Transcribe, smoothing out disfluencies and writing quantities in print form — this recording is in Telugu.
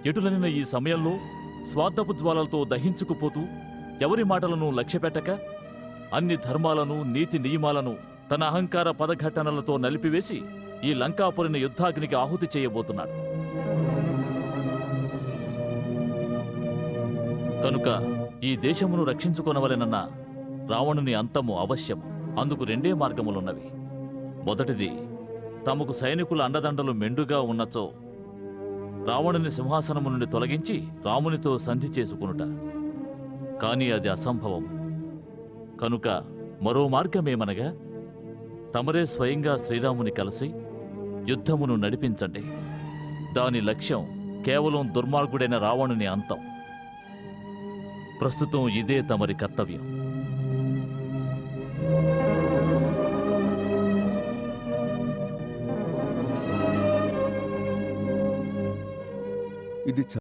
ఎటులనిన ఈ సమయంలో స్వార్థపు జ్వాలలతో దహించుకుపోతూ ఎవరి మాటలను లక్ష్యపెట్టక అన్ని ధర్మాలను నీతి నియమాలను తన అహంకార పదఘటనలతో నలిపివేసి ఈ లంకాపురిని యుద్ధాగ్నికి ఆహుతి చేయబోతున్నాడు. కనుక ఈ దేశమును రక్షించుకొనవలెనన్న రావణుని అంతము అవశ్యము. అందుకు రెండే మార్గములున్నవి. మొదటిది, తమకు సైనికుల అండదండలు మెండుగా ఉన్నచో రావణుని సింహాసనము నుండి తొలగించి రామునితో సంధి చేసుకునుట. కాని అది అసంభవం. కనుక మరో మార్గమేమనగా తమరే స్వయంగా శ్రీరాముని కలిసి యుద్ధమును నడిపించండి. దాని లక్ష్యం కేవలం దుర్మార్గుడైన రావణుని అంతం. ప్రస్తుతం ఇదే తమరి కర్తవ్యం. ఇది